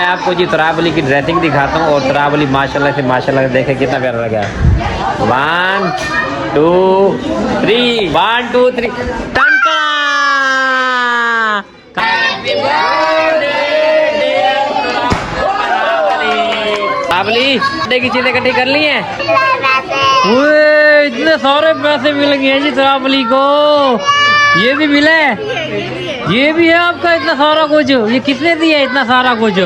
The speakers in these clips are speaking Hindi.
मैं आपको जी तुराब अली की ड्रेसिंग दिखाता हूँ। और तुराब अली माशाल्लाह से देखे कितना प्यारा लगा। 1 2 3 1 2 3 बर्थडे की चीजें इकट्ठी कर ली हैं। इतने सारे पैसे मिल गए हैं जी तुराबली को। ये भी मिला है, ये भी है आपका इतना सारा कुछ। ये किसने दिया है इतना सारा कुछ?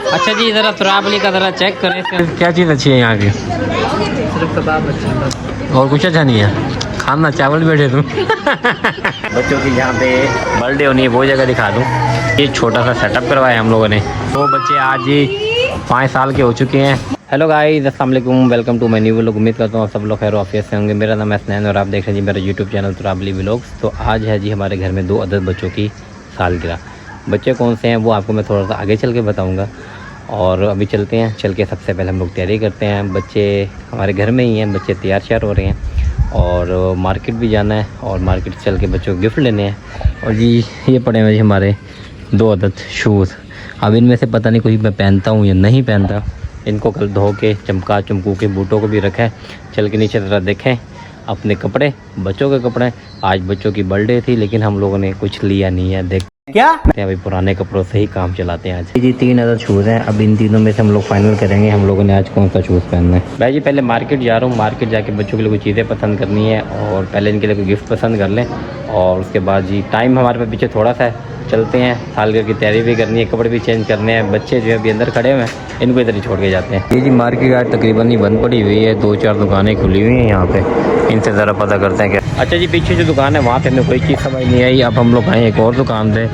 अच्छा जी जरा तुराबली का जरा चेक करें क्या चीज़ अच्छी है यहाँ की। सिर्फ कबाब अच्छा और कुछ अच्छा नहीं है। खाना चावल बैठे तुम। बच्चों की जहाँ पे बर्थडे होनी है वो जगह दिखा दूँ। ये छोटा सा सेटअप करवाया हम लोगों ने। वो बच्चे आज ही 5 साल के हो चुके हैं। हेलो गाइस, अस्सलाम वालेकुम, welcome to my new vlog. उम्मीद करता हूँ सब लोग खैर ऑफिस से होंगे। मेरा नाम है स्नैन और आप देख रहे हैं जी मेरा यूट्यूब चैनल तुराबली व्लॉग्स। तो आज है जी हमारे घर में 2 अदद बच्चों की सालगिरह। बच्चे कौन से हैं वो आपको मैं थोड़ा सा आगे चल के बताऊँगा। और अभी चलते हैं, चल के सबसे पहले हम लोग तैयारी करते हैं। बच्चे हमारे घर में ही हैं, बच्चे तैयार श्यार हो रहे हैं और मार्केट भी जाना है और मार्केट चल के बच्चों को गिफ्ट लेने हैं। और जी ये पड़े हुए जी हमारे 2 अदद शूज़। अब इनमें से पता नहीं कोई मैं पहनता हूँ या नहीं पहनता। इनको कल धो के चमका चमकू के बूटों को भी रखा है। चल के नीचे ज़रा देखें अपने कपड़े, बच्चों के कपड़े। आज बच्चों की बर्थडे थी लेकिन हम लोगों ने कुछ लिया नहीं है। देख क्या अभी पुराने कपड़ों से ही काम चलाते हैं। आज जी 3 अदद शूज़ हैं। अब इन तीनों में से हम लोग फाइनल करेंगे हम लोगों ने आज कौन सा शूज़ पहनना है। भाई जी पहले मार्केट जा रहा हूँ, मार्केट जाके बच्चों के लिए कुछ चीज़ें पसंद करनी है और पहले इनके लिए कोई गिफ्ट पसंद कर लें। और उसके बाद जी टाइम हमारे पे पीछे थोड़ा सा है, चलते हैं। सालगिरह की तैयारी भी करनी है, कपड़े भी चेंज करने हैं। बच्चे जो अभी अंदर खड़े हुए हैं इनको इधर ही छोड़ के जाते हैं। ये जी मार्केट आज तकरीबन ही बंद पड़ी हुई है, 2-4 दुकानें खुली हुई हैं यहाँ पे। इनसे ज़रा पता करते हैं क्या। अच्छा जी पीछे जो दुकान है वहाँ पे हमें कोई चीज़ समझ नहीं आई। अब हम लोग आए एक और दुकान पे।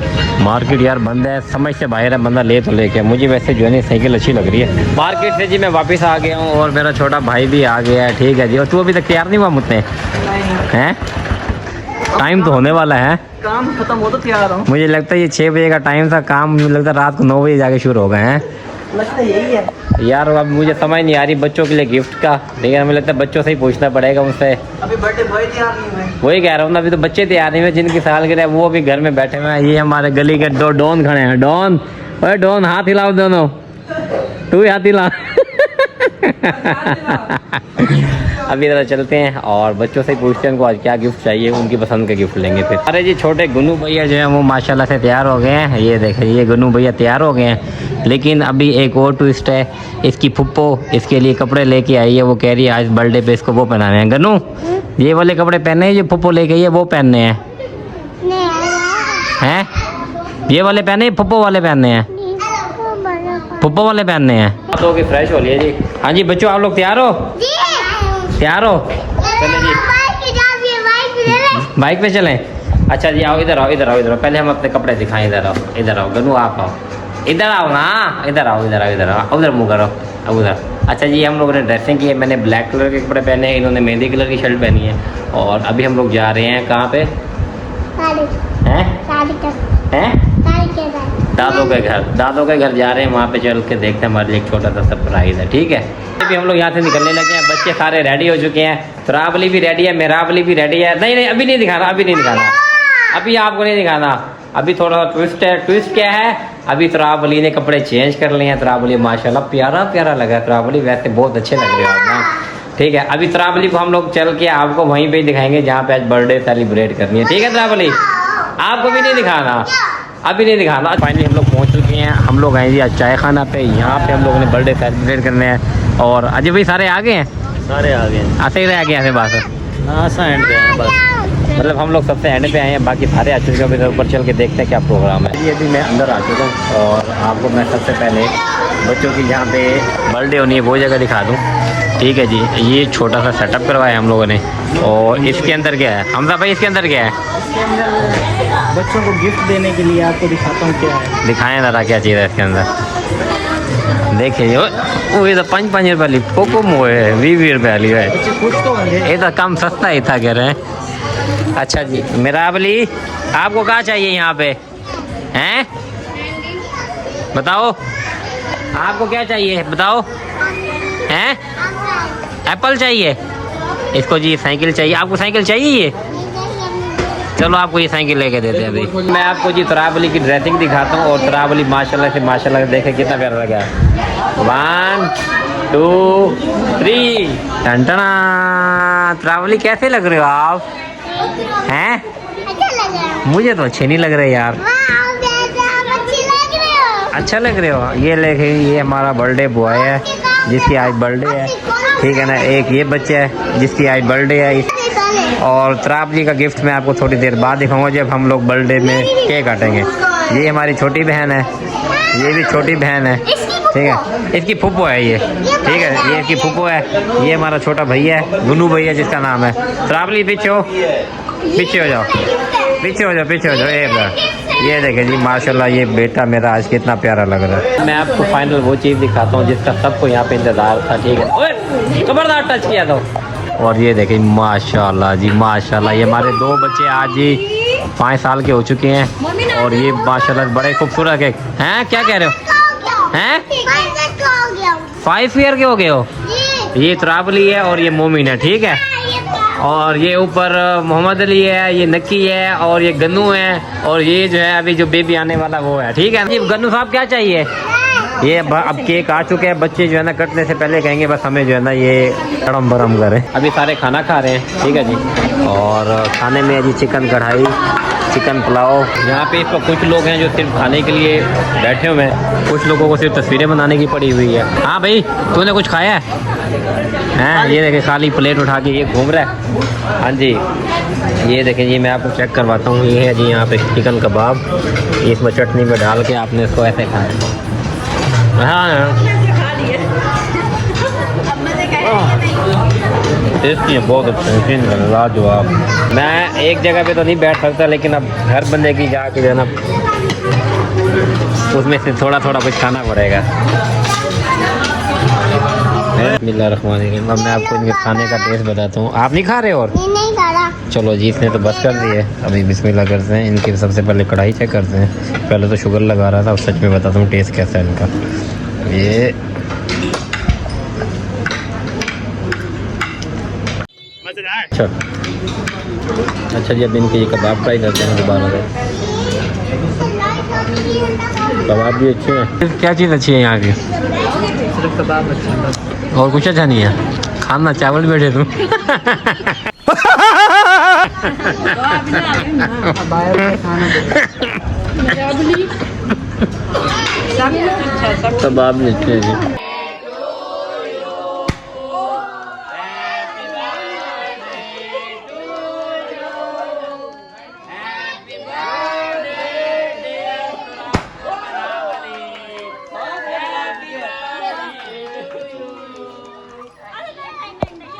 मार्केट यार बंद है, समझ से बाहर है, बंदा ले तो लेके। मुझे वैसे जो है साइकिल अच्छी लग रही है। मार्केट से जी मैं वापस आ गया हूँ और मेरा छोटा भाई भी आ गया है। ठीक है जी। और तू अभी तक तैयार नहीं हुआ मुझसे हैं? टाइम तो होने वाला है, काम खत्म हो तो तैयार हूँ। मुझे लगता है ये 6 बजे का टाइम था, काम मुझे लगता है रात को 9 बजे जाके शुरू हो गए हैं। लगता है यही है यार। अब मुझे समझ नहीं आ रही बच्चों के लिए गिफ्ट का, लेकिन हमें लगता है बच्चों से ही पूछना पड़ेगा मुझसे। अभी बर्थडे बॉय तैयार नहीं हुए। वही कह रहा हूँ ना, अभी तो बच्चे तैयार नहीं हुए जिनकी सालगिरह है वो अभी घर में बैठे हुए हैं। ये हमारे गली के 2 डॉन खड़े हैं। डॉन, ओए डॉन हाथ हिलाओ दोनों, तू ही हाथ हिला। अभी ज़रा चलते हैं और बच्चों से पूछते हैं उनको आज क्या गिफ्ट चाहिए, उनकी पसंद का गिफ्ट लेंगे फिर। अरे जी छोटे गुन्नू भैया जो है वो माशाल्लाह से तैयार हो गए हैं। ये देखें ये गुन्नू भैया तैयार हो गए हैं। लेकिन अभी एक और ट्विस्ट है, इसकी फुप्पो इसके लिए कपड़े लेके आई है। वो कह रही है आज बर्थडे पे इसको वो पहनाने हैं। गन्नू ये वाले कपड़े पहने हैं जो फुप्पो लेके आई है वो पहनने हैं। हैं ये वाले पहने फुप्पो वाले पहनने हैं, फुप्पो वाले पहनने हैं। तो भी फ्रेश हो लिया जी। हाँ जी बच्चों आप लोग तैयार हो? तैयार हो? चले जी बाइक पे चलें। अच्छा जी आओ इधर आओ, इधर आओ, इधर आओ। पहले हम अपने कपड़े दिखाएं। इधर आओ, इधर आओ गनू, आप आओ, इधर आओ ना, इधर आओ, इधर आओ, इधर आओ, उधर मुँह करो, अब उधर। अच्छा जी हम लोगों ने ड्रेसिंग की है। मैंने ब्लैक कलर के कपड़े पहने हैं, इन्होंने मेहंदी कलर की शर्ट पहनी है। और अभी हम लोग जा रहे हैं कहाँ पे? हैं दादों के घर, दादों के घर जा रहे हैं। वहाँ पे चल के देखते हैं, हमारे लिए एक छोटा सा सरप्राइज है। ठीक है अभी हम लोग यहाँ से निकलने लगे हैं। बच्चे सारे रेडी हो चुके हैं, तुराबली भी रेडी है, मेराबली भी रेडी है। नहीं अभी नहीं दिखाना, अभी नहीं दिखाना, अभी आपको नहीं दिखाना। अभी थोड़ा सा ट्विस्ट है। ट्विस्ट क्या है? अभी तुराबली ने कपड़े चेंज कर लिए हैं। तुराबली माशाल्लाह प्यारा प्यारा लगा। तुराबली वैसे बहुत अच्छे लग रहे हो आप ना। ठीक है अभी तुराबली को हम लोग चल के आपको वहीं पे दिखाएंगे जहाँ पे आज बर्थडे सेलिब्रेट करनी है। ठीक है तुराबली आपको भी नहीं दिखाना, अभी नहीं दिखाना। फाइनली हम लोग पहुंच चुके हैं। हम लोग आए जी आज चाय खाना पे। यहाँ पे हम लोगों ने बर्थडे सेलिब्रेट करने हैं। और अजय भाई सारे आ गए हैं? सारे आ गए हैं। ऐसे ही रह गए हैं बस? हाँ एंड पे हैं बस, मतलब हम लोग सबसे एंड पे आए हैं, बाकी सारे आ चुके हैं। अभी ऊपर चल के देखते हैं क्या प्रोग्राम है। अभी मैं अंदर आ चुका हूँ और आपको मैं सबसे पहले बच्चों की जहाँ पे बर्थडे होनी है वो जगह दिखा दूँ। ठीक है जी ये छोटा सा सेटअप करवाया हम लोगों ने। और इसके अंदर क्या है हमजा भाई? इसके अंदर क्या है? इसके अंदर बच्चों को गिफ्ट देने के लिए आपको दिखाता हूँ क्या है। दिखाएं ज़रा क्या चीज़ है इसके अंदर। देखिए वो ये तो 5-5 रुपये वाली कोको मोए है, 20 रुपये वाली है। कुछ तो ये तो कम सस्ता ही था कह रहे हैं। अच्छा जी मेराबली आपको क्या चाहिए यहाँ पे हैं? बताओ आपको क्या चाहिए बताओ। हैं एप्पल चाहिए इसको जी, साइकिल चाहिए आपको? साइकिल चाहिए ये? चलो आपको ये साइकिल लेके देते हैं अभी। मैं आपको जी तुराब अली की ड्रेसिंग दिखाता हूँ और तुराब अली माशाल्लाह देखे कितना प्यारा लगा। 1 2 3 टंटना। तुराब अली कैसे लग रहे हो आप हैं? मुझे तो अच्छे नहीं लग रहे यार। अच्छा लग रहे हो। ये लेके ये हमारा बर्थडे बॉय है जिसकी आज बर्थडे है, ठीक है ना। एक ये बच्चा है जिसकी आज बर्थडे है। और तुराब जी का गिफ्ट मैं आपको थोड़ी देर बाद दिखाऊंगा जब हम लोग बर्थडे में केक काटेंगे। ये हमारी छोटी बहन है, ये भी छोटी बहन है, ठीक है। इसकी फुप्पो है ये, ठीक है। ये इसकी फुप्पो है। ये हमारा छोटा भैया है, गुन्नू भैया जिसका नाम है। तुराब अली पीछे हो, पीछे हो जाओ, पीछे हो जाओ, पीछे हो जाओ। ये देखें जी माशाल्लाह ये बेटा मेरा आज कितना प्यारा लग रहा है। मैं आपको फाइनल वो चीज़ दिखाता हूँ जिसका सबको यहाँ पे इंतज़ार था, ठीक है। ओए खबरदार टच किया तो। और ये देखें माशाल्लाह जी माशाल्लाह ये हमारे 2 बच्चे आज जी 5 साल के हो चुके हैं और ये माशाल्लाह बड़े खूबसूरत हैं। क्या कह रहे हो हैं? 5 ईयर के हो गए हो। ये तुराब अली है और ये मोमिन है, ठीक है। और ये ऊपर मोहम्मद अली है, ये नक्की है और ये गन्नू है और ये जो है अभी जो बेबी आने वाला वो है, ठीक है जी। गन्नू साहब क्या चाहिए? ये अब केक आ चुके हैं, बच्चे जो है ना कटने से पहले कहेंगे बस हमें जो है ना ये गरम बरम करें। अभी सारे खाना खा रहे हैं, ठीक है जी। और खाने में जी चिकन कढ़ाई, चिकन पुलाव। यहाँ पे इस पर कुछ लोग हैं जो सिर्फ खाने के लिए बैठे हुए हैं, कुछ लोगों को सिर्फ तस्वीरें बनाने की पड़ी हुई है। हाँ भाई तूने कुछ खाया है? ये देखें खाली प्लेट उठा के ये घूम रहा है। हाँ जी ये देखें जी मैं आपको चेक करवाता हूँ। ये है जी यहाँ पे चिकन कबाब, इसमें चटनी में डाल के आपने इसको ऐसे खाया। हाँ टेस्टी है, बहुत अच्छा, लाजवाब। मैं एक जगह पे तो नहीं बैठ सकता लेकिन अब हर बंदे की जाके जो है ना उसमें से थोड़ा थोड़ा कुछ खाना पड़ेगा। बिस्मिल्लाहिर्रहमानिर्रहीम। अब मैं आपको इनके खाने का टेस्ट बताता हूँ। आप नहीं खा रहे? और नहीं खा रहा। चलो जी इसने तो बस कर दी है। अभी बिस्मिल्लाह करते हैं। इनकी सबसे पहले कढ़ाई चेक करते हैं। पहले तो शुगर लगा रहा था, अब सच में बताता हूँ टेस्ट कैसा है इनका। ये अच्छा अच्छा जी अब इनके ये कबाब ट्राई करते हैं दोबारा से। कबाब भी अच्छे हैं। क्या चीज़ अच्छी है यहाँ की? सिर्फ कबाब अच्छा है और कुछ अच्छा नहीं है। खाना चावल बैठे तुम। कबाब भी अच्छे हैं।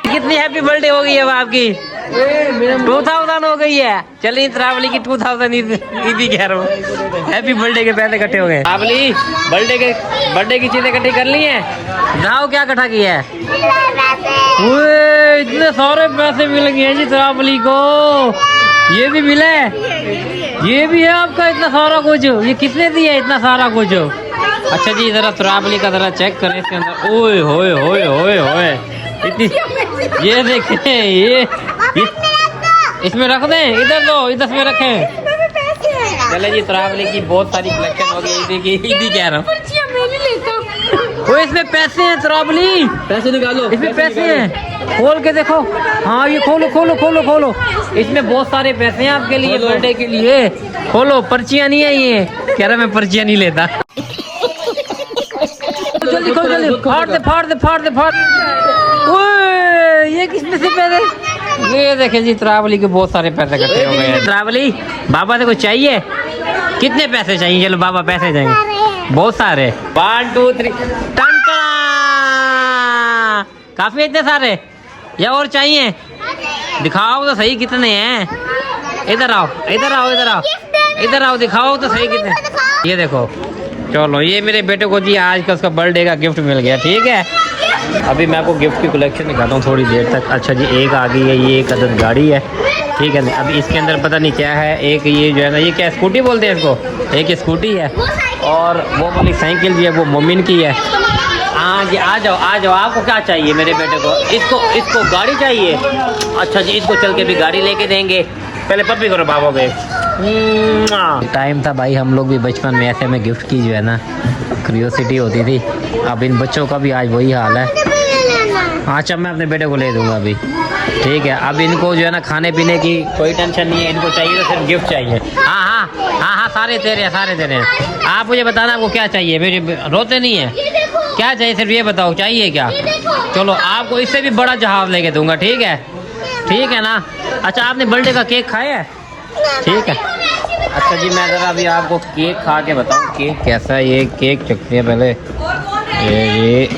कितनी हैप्पी बर्थडे हो गई है अब आपकी? 2000 हो गई है। चलिए तुराब अली की 2000 ईदी कह रहा हूँ। हैप्पी बर्थडे के पैसे इकट्ठे हो गए। तुराब अली बर्थडे की चीजें इकट्ठी कर ली हैं। बताओ क्या इकट्ठा किया है? इतने सारे पैसे मिल गए हैं जी तुराब अली को। ये भी मिला है, ये भी है आपका इतना सारा कुछ। ये किसने दिया है इतना सारा कुछ? अच्छा जी जरा तुराब अली का जरा चेक करें इसके अंदर। ओए होए होए होए होए इतनी, ये देखें ये इसमें रख दें। इधर दो, इधर में रखें। चले जी तुराब अली की बहुत सारी कलेक्शन हो गई। ईदी कह रहा हूँ। वो इसमें पैसे हैं तुराब अली, पैसे निकालो। इसमें पैसे हैं, खोल के देखो। हाँ ये खोलो खोलो खोलो खोलो। इसमें बहुत सारे पैसे हैं आपके लिए बर्थडे के लिए। खोलो, पर्चियाँ नहीं है ये। कह रहा मैं पर्चियाँ नहीं लेता। जल्दी खोल जल्दी, फाड़ दे फाड़ दे फाड़ दे फाड़। ओए ये किसमें से पैसे? ये देखे जी तुराब अली के बहुत सारे पैसे इकट्ठे हो गए हैं। तुराब अली बाबा से कुछ चाहिए? कितने पैसे चाहिए? चलो बाबा पैसे चाहिए बहुत सारे। 1 2 3 टंटा। काफी इतने सारे या और चाहिए? दिखाओ तो सही कितने हैं। इधर आओ इधर आओ इधर आओ इधर आओ, दिखाओ तो सही कितने। ये देखो, चलो ये मेरे बेटे को जी आज का उसका बर्थडे का गिफ्ट मिल गया, ठीक है। अभी मैं आपको गिफ्ट की कलेक्शन दिखाता हूँ थोड़ी देर तक। अच्छा जी एक आ गई है, ये एक अदद गाड़ी है, ठीक है। अब इसके अंदर पता नहीं क्या है। एक ये जो है ना, ये क्या स्कूटी बोलते हैं इसको, एक स्कूटी है और वो वाली साइकिल जी है वो मोमिन की है। हाँ जी आ जाओ आ जाओ। आपको क्या चाहिए मेरे बेटे को? इसको गाड़ी चाहिए। अच्छा जी इसको चल के भी गाड़ी लेके देंगे पहले पप्पी करो बाबा को। टाइम था भाई, हम लोग भी बचपन में ऐसे में गिफ्ट की जो है ना क्यूरियोसिटी होती थी। अब इन बच्चों का भी आज वही हाल है। अच्छा मैं अपने बेटे को ले दूंगा अभी, ठीक है। अब इनको जो है ना खाने पीने की कोई टेंशन नहीं है, इनको चाहिए तो सिर्फ गिफ्ट चाहिए। हाँ हाँ हाँ हाँ, सारे तेरे हैं, सारे तेरे हैं। आप मुझे बताना आपको क्या चाहिए, मेरे रोते नहीं है। क्या चाहिए सिर्फ ये बताओ, चाहिए क्या? चलो आपको इससे भी बड़ा जहाज लेके दूंगा, ठीक है? ठीक है ना? अच्छा आपने बर्थडे का केक खाया है? ठीक है। अच्छा जी मैं ज़रा अभी आपको केक खा के बताऊँ केक कैसा है। ये केक चखते हैं पहले। ये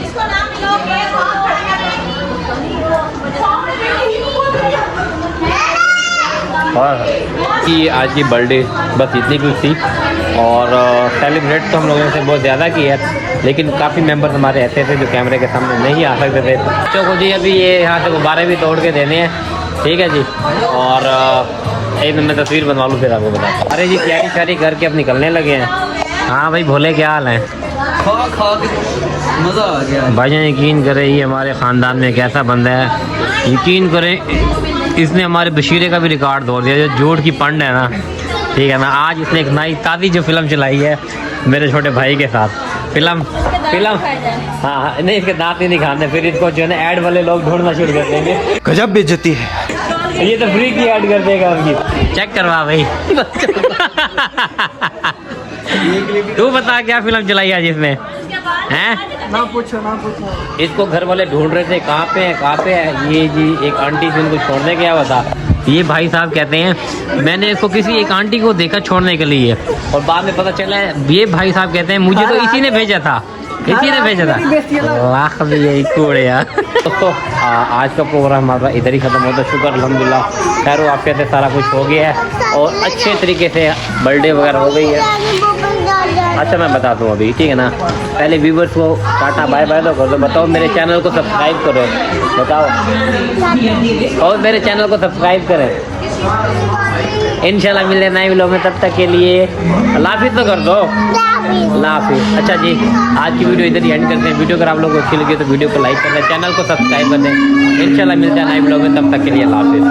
और कि आज की बर्थडे बस इतनी कुछ थी। और सेलिब्रेट तो हम लोगों से बहुत ज़्यादा की है, लेकिन काफ़ी मेंबर्स हमारे ऐसे थे जो कैमरे के सामने नहीं आ सकते थे। बच्चों को जी अभी ये यहाँ से गुब्बारे भी तोड़ के देने हैं, ठीक है जी। और एक दिन मैं तस्वीर बनवा लूँ फिर आपको बता। अरे जी तैयारी शारी करके अब निकलने लगे हैं। हाँ भाई भोले क्या हाल है? मज़ा आ गया भाईजान यकीन करें ये हमारे ख़ानदान में एक ऐसा बंदा है, यकीन करें इसने हमारे बशीरे का भी रिकॉर्ड तोड़ दिया। जो जोड़ की पंड है ना, ठीक है ना। आज इसने एक नई ताज़ी जो फिल्म चलाई है मेरे छोटे भाई के साथ। फिल्म हाँ नहीं, इसके दांत ही नहीं खाने, फिर इसको जो है ना ऐड वाले लोग ढूंढना शुरू कर देंगे। गजब बेइज्जती है। ये तो फ्री की ऐड कर देगा उनकी। चेक करवा भाई। तू बता क्या फिल्म चलाई आज इसने हैं? ना पूछो ना पूछो। इसको घर वाले ढूंढ रहे थे कहाँ पे है कहाँ पे है। ये जी एक आंटी से इनको छोड़ने गया हुआ था। ये भाई साहब कहते हैं मैंने इसको किसी एक आंटी को देखा छोड़ने के लिए, और बाद में पता चला है ये भाई साहब कहते हैं मुझे तो इसी ने भेजा था, इसी ने भेजा था। लाख भी यही कूड़े यार। दोस्तों आज का प्रोग्राम हमारा इधर ही ख़त्म होता है। शुक्र अल्हम्दुलिल्लाह खैर वाफ़ियत से सारा कुछ हो गया है और अच्छे तरीके से बर्थडे वगैरह हो गई है। अच्छा मैं बता दूँ अभी, ठीक है ना। पहले व्यूवर्स को टाटा बाय बाय तो कर दो। बताओ मेरे चैनल को सब्सक्राइब करो, बताओ और मेरे चैनल को सब्सक्राइब करें। इंशाल्लाह मिलते नए व्लॉग में, तब तक के लिए अल्लाह हाफिज़ तो कर दो। अल्लाह हाफिज़। अच्छा जी आज की वीडियो इधर ही एंड करते हैं। वीडियो अगर आप लोगों को अच्छी लगी तो वीडियो को लाइक कर दें, चैनल को सब्सक्राइब कर दें। इंशाल्लाह मिलते हैं नए व्लॉग में, तब तक के लिए अल्लाह हाफिज़।